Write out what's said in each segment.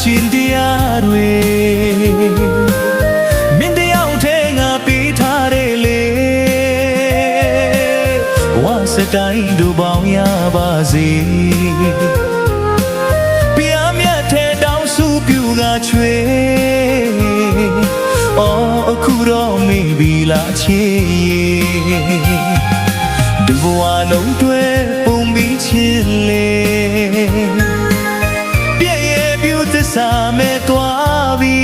ချင်းတရားတွေမင်းတယောက်ထဲငါပေးထားတယ်လေဝါစတိုင်းတို့ပေါင်းရပါစေပြာမြတ်ထဲတောင်းစုပြူကချွေအော်အခုတော့မေးပြီလားချေဒီဘဝလုံးတွေပုံပြီးချစ်လေပြည့်ရဲ့ပြူသစ္စာမဲ့သွားပြီ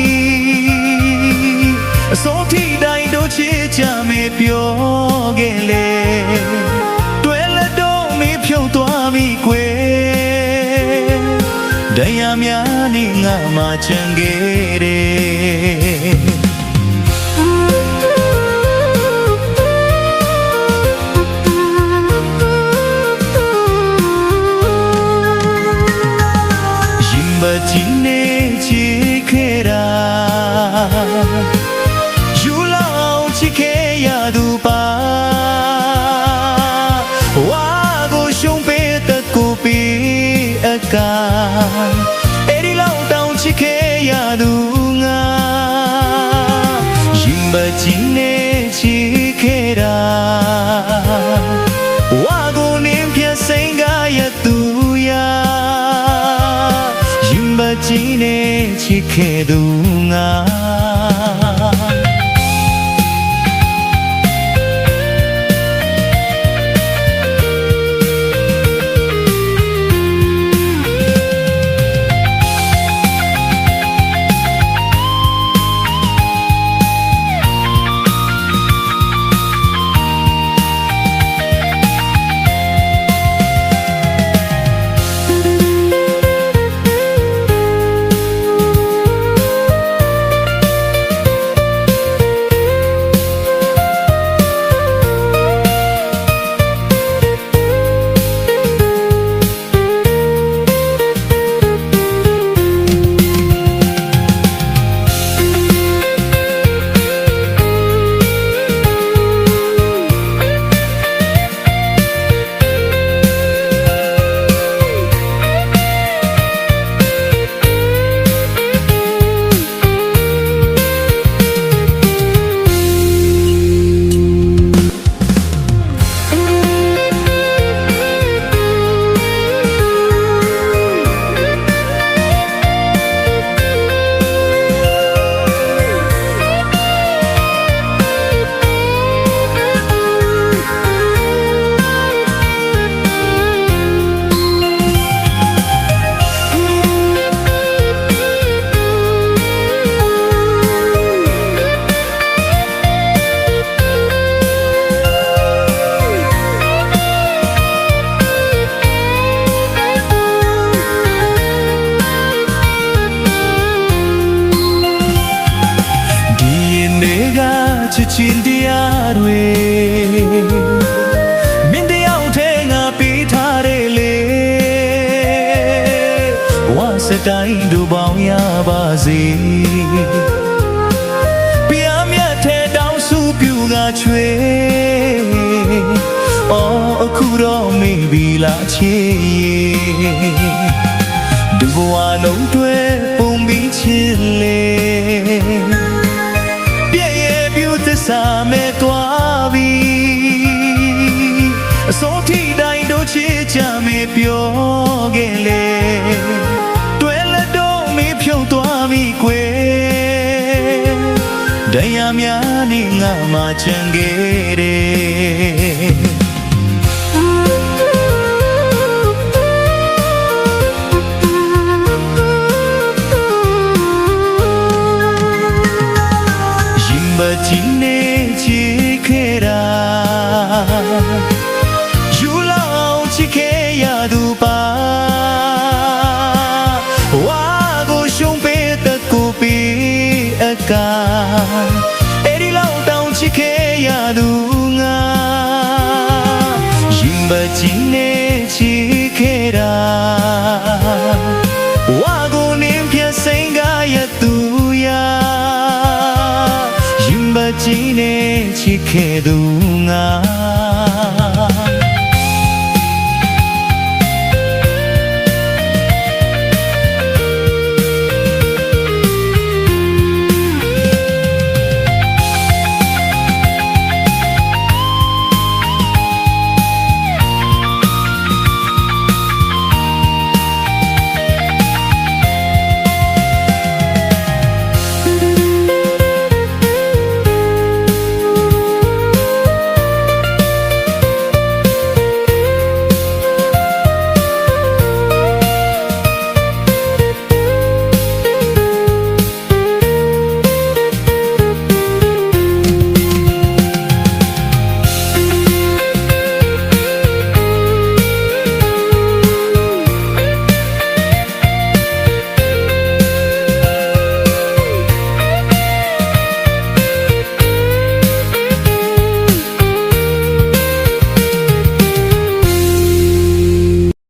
အစိုးထိတိုင်းတို့ချစ်ကြမေပြောခဲ့လေတွေ့လက်တော့မေဖြုတ်သွားပြီကွယ်တရားများနေငါမှချင်ခဲ့တယ်ကြီးနေချစ်ခဲ့တာယူလောက်ချစ်ခဲ့ရသူပါဝါကိုရှုံးပေးတဲ့ကိုပေးအကာအဲ့ဒီလောက်တောင်ချစ်ခဲ့ရသူငါရင်မကြီးနေချစ်ခဲ့တာဝါကိုနင်းပြစိန်ကရသူရာကြီးနေချစ်ခဲ့သူငါချစ်ချင်းတရားတွေမင်းတယောက်ထဲငါပေးထားတယ်လေဝါစတိုင်းတို့ပေါင်းရပါစေပြာမြတ်ထဲတောင်းစုပြူကချွေအော်အခုတော့မေးပြီလားချေဒီဘဝလုံးတွေပုံပြီးချစ်လေစာမဲ့သွားပြီအစိုးထိတိုင်းတို့ချစ်ကြမေပြောခဲ့လေတွေ့လက်တော့မေဖြုတ်သွားပြီကွယ်တရားများနေငါမှချင်ခဲ့တယ်ကြီးနေချစ်ခဲ့တာယူလောက်ချစ်ခဲ့ရသူပါဝါကိုရှုံးပေးတဲ့ကိုပေးအကာအဲ့ဒီလောက်တောင်ချစ်ခဲ့ရသူငါရင်မကြီးနေချစ်ခဲ့တာဝါကိုနင်းပြစိန်ကရသူရာကြီးနေချစ်ခဲ့သူငါ